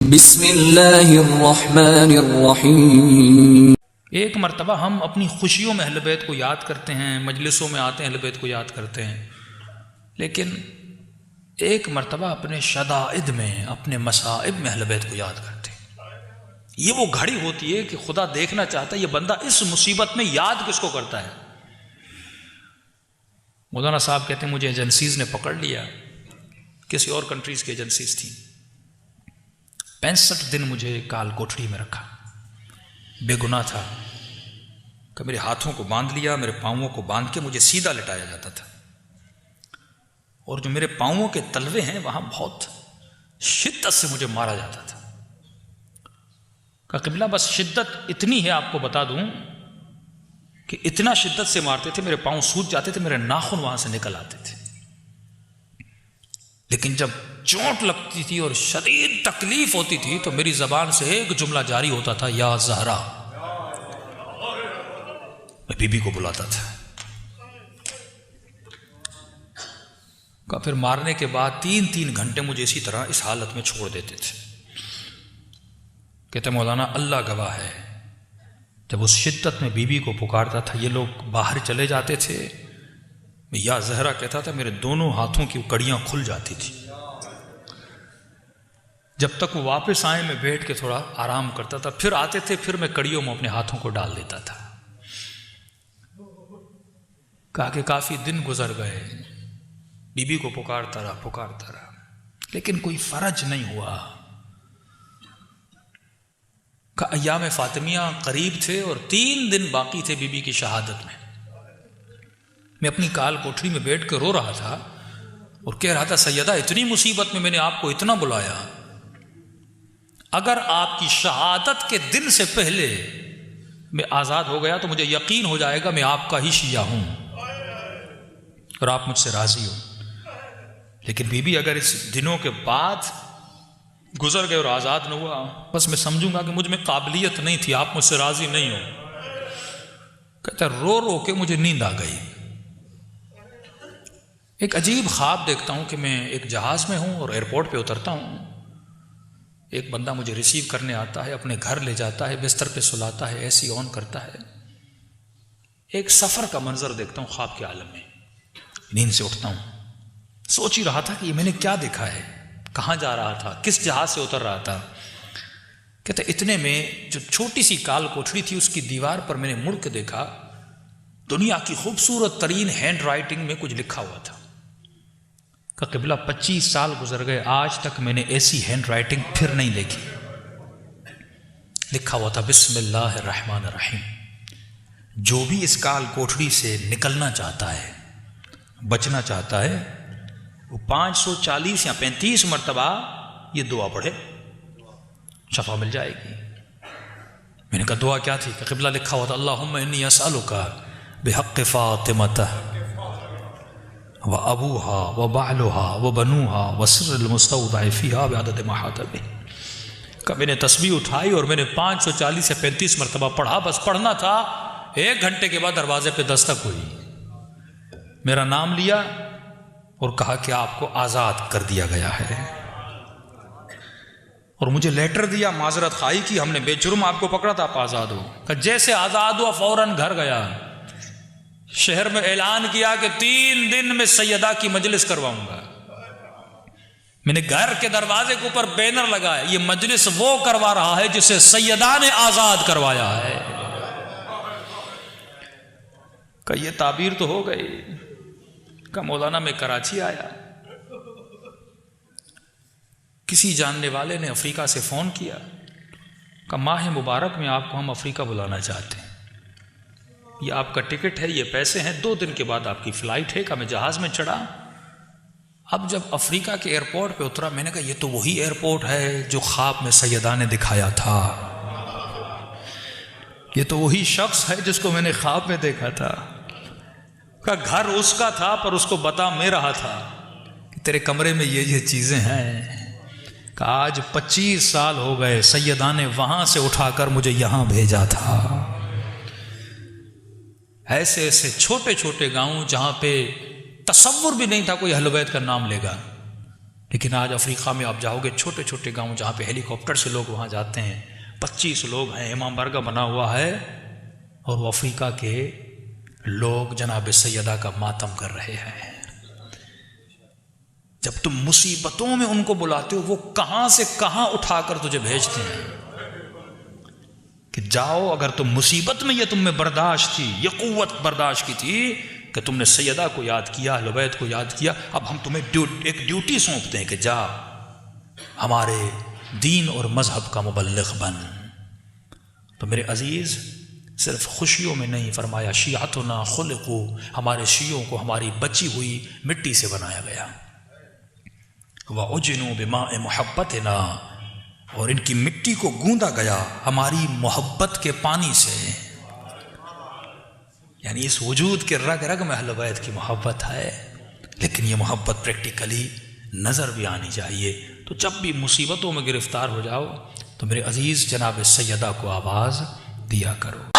بسم اللہ الرحمن الرحیم۔ ایک مرتبہ ہم اپنی خوشیوں میں اہل بیت کو یاد کرتے ہیں، مجلسوں میں آتے ہیں اہل بیت کو یاد کرتے ہیں، لیکن ایک مرتبہ اپنے شدائد میں، اپنے مصائب میں اہل بیت کو یاد کرتے ہیں۔ یہ وہ گھڑی ہوتی ہے کہ خدا دیکھنا چاہتا ہے یہ بندہ اس مصیبت میں یاد کس کو کرتا ہے۔ مولانا صاحب کہتے ہیں مجھے ایجنسیز نے پکڑ لیا، کسی اور کنٹریز کی ایجنسیز تھیں، 65 دن مجھے کال کوٹڑی میں رکھا، بے گناہ تھا کہ میرے ہاتھوں کو باندھ لیا، میرے پاؤں کو باندھ کے مجھے سیدھا لٹایا جاتا تھا، اور جو میرے پاؤں کے تلوے ہیں وہاں بہت شدت سے مجھے مارا جاتا تھا۔ کہ قبلہ بس شدت اتنی ہے، آپ کو بتا دوں کہ اتنا شدت سے مارتے تھے، میرے پاؤں سوج جاتے تھے، میرے ناخن وہاں سے نکل آتے تھے، لیکن جب چوٹ لگتی تھی اور شدید تکلیف ہوتی تھی تو میری زبان سے ایک جملہ جاری ہوتا تھا، یا زہرا۔ میں بی بی کو بلاتا تھا، پھر مارنے کے بعد 3 گھنٹے مجھے اسی طرح اس حالت میں چھوڑ دیتے تھے۔ کہتے مولانا اللہ گواہ ہے، جب اس شدت میں بی بی کو پکارتا تھا، یہ لوگ باہر چلے جاتے تھے، میں یا زہرا کہتا تھا، میرے دونوں ہاتھوں کی کڑیاں کھل جاتی تھی۔ جب تک وہ واپس آئے میں بیٹھ کے تھوڑا آرام کرتا تھا، پھر آتے تھے، پھر میں کڑیوں میں اپنے ہاتھوں کو ڈال دیتا تھا۔ کہا کہ کافی دن گزر گئے، بی بی کو پکارتا رہا، لیکن کوئی فرج نہیں ہوا۔ کہ ایام فاطمیہ قریب تھے اور 3 دن باقی تھے بی بی کی شہادت میں۔ میں اپنی کال کوٹری میں بیٹھ کے رو رہا تھا اور کہہ رہا تھا، سیدہ اتنی مصیبت میں نے آپ کو اتنا بلایا، اگر آپ کی شہادت کے دن سے پہلے میں آزاد ہو گیا تو مجھے یقین ہو جائے گا میں آپ کا ہی شیعہ ہوں اور آپ مجھ سے راضی ہو، لیکن بی بی اگر اس دنوں کے بعد گزر گئے اور آزاد نہ ہوا، بس میں سمجھوں گا کہ مجھ میں قابلیت نہیں تھی، آپ مجھ سے راضی نہیں ہو۔ کہتا رو رو کے مجھے نیند آ گئی۔ ایک عجیب خواب دیکھتا ہوں کہ میں ایک جہاز میں ہوں اور ایئرپورٹ پہ اترتا ہوں، ایک بندہ مجھے ریسیو کرنے آتا ہے، اپنے گھر لے جاتا ہے، بستر پہ سلاتا ہے، AC آن کرتا ہے۔ ایک سفر کا منظر دیکھتا ہوں خواب کے عالم میں، نیند سے اٹھتا ہوں، سوچ ہی رہا تھا کہ یہ میں نے کیا دیکھا ہے، کہاں جا رہا تھا، کس جہاز سے اتر رہا تھا۔ کہتے اتنے میں جو چھوٹی سی کال کوٹری تھی اس کی دیوار پر میں نے مڑ کے دیکھا، دنیا کی خوبصورت ترین ہینڈ رائٹنگ میں کچھ لکھا ہوا تھا۔ کہ قبلہ 25 سال گزر گئے، آج تک میں نے ایسی ہینڈ رائٹنگ پھر نہیں دیکھی۔ لکھا ہوا تھا، بسم اللہ الرحمن الرحیم، جو بھی اس کال کوٹری سے نکلنا چاہتا ہے، بچنا چاہتا ہے، وہ 540 یا 35 مرتبہ یہ دعا پڑھے، شفا مل جائے گی۔ میں نے کہا دعا کیا تھی؟ کہ قبلہ لکھا ہوا تھا، اللہم انی اسألک بحق فاطمہ وابوها وبعلها وبنوها وسر المستودع فيها بعدد ما حاط به۔ کہ میں نے تسبیح اٹھائی اور میں نے 540 سے 35 مرتبہ پڑھا، بس پڑھنا تھا۔ 1 گھنٹے کے بعد دروازے پہ دستک ہوئی، میرا نام لیا اور کہا کہ آپ کو آزاد کر دیا گیا ہے، اور مجھے لیٹر دیا، معذرت خواہی کی، ہم نے بے جرم آپ کو پکڑا تھا، آپ آزاد ہو۔ کہ جیسے آزاد ہوا فوراً گھر گیا، شہر میں اعلان کیا کہ 3 دن میں سیدہ کی مجلس کرواؤں گا۔ میں نے گھر کے دروازے کے اوپر بینر لگایا، یہ مجلس وہ کروا رہا ہے جسے سیدہ نے آزاد کروایا ہے۔ کہ یہ تعبیر تو ہو گئی۔ کہ مولانا میں کراچی آیا، کسی جاننے والے نے افریقہ سے فون کیا کہ ماہ مبارک میں آپ کو ہم افریقہ بلانا چاہتے ہیں، یہ آپ کا ٹکٹ ہے، یہ پیسے ہیں، 2 دن کے بعد آپ کی فلائٹ ہے۔ کہ میں جہاز میں چڑھا، اب جب افریقہ کے ایئرپورٹ پہ اترا، میں نے کہا یہ تو وہی ایئرپورٹ ہے جو خواب میں سیدہ نے دکھایا تھا، یہ تو وہی شخص ہے جس کو میں نے خواب میں دیکھا تھا۔ کہ گھر اس کا تھا پر اس کو بتا میں رہا تھا کہ تیرے کمرے میں یہ چیزیں ہیں۔ کہ آج 25 سال ہو گئے، سیدہ نے وہاں سے اٹھا کر مجھے یہاں بھیجا تھا۔ ایسے ایسے چھوٹے چھوٹے گاؤں جہاں پہ تصور بھی نہیں تھا کوئی اہل بیت کا نام لے گا، لیکن آج افریقہ میں آپ جاؤ گے چھوٹے چھوٹے گاؤں جہاں پہ ہیلی کاپٹر سے لوگ وہاں جاتے ہیں، 25 لوگ ہیں، امام بارگاہ بنا ہوا ہے، اور وہ افریقہ کے لوگ جناب سیدہ کا ماتم کر رہے ہیں۔ جب تم مصیبتوں میں ان کو بلاتے ہو، وہ کہاں سے کہاں اٹھا کر تجھے بھیجتے ہیں کہ جاؤ، اگر تم مصیبت میں یہ تم میں برداشت تھی، یہ قوت برداشت کی تھی کہ تم نے سیدہ کو یاد کیا، اہل بیت کو یاد کیا، اب ہم تمہیں ایک ڈیوٹی سونپتے ہیں کہ جا ہمارے دین اور مذہب کا مبلغ بن۔ تو میرے عزیز، صرف خوشیوں میں نہیں، فرمایا شیعتنا خلقو، ہمارے شیعوں کو ہماری بچی ہوئی مٹی سے بنایا گیا، وَعُجِنُوا بِمَاءِ مُحَبَّتِنَا، اور ان کی مٹی کو گوندا گیا ہماری محبت کے پانی سے۔ یعنی اس وجود کے رگ رگ میں اہل بیت کی محبت ہے، لیکن یہ محبت پریکٹیکلی نظر بھی آنی چاہیے۔ تو جب بھی مصیبتوں میں گرفتار ہو جاؤ تو میرے عزیز جناب سیدہ کو آواز دیا کرو۔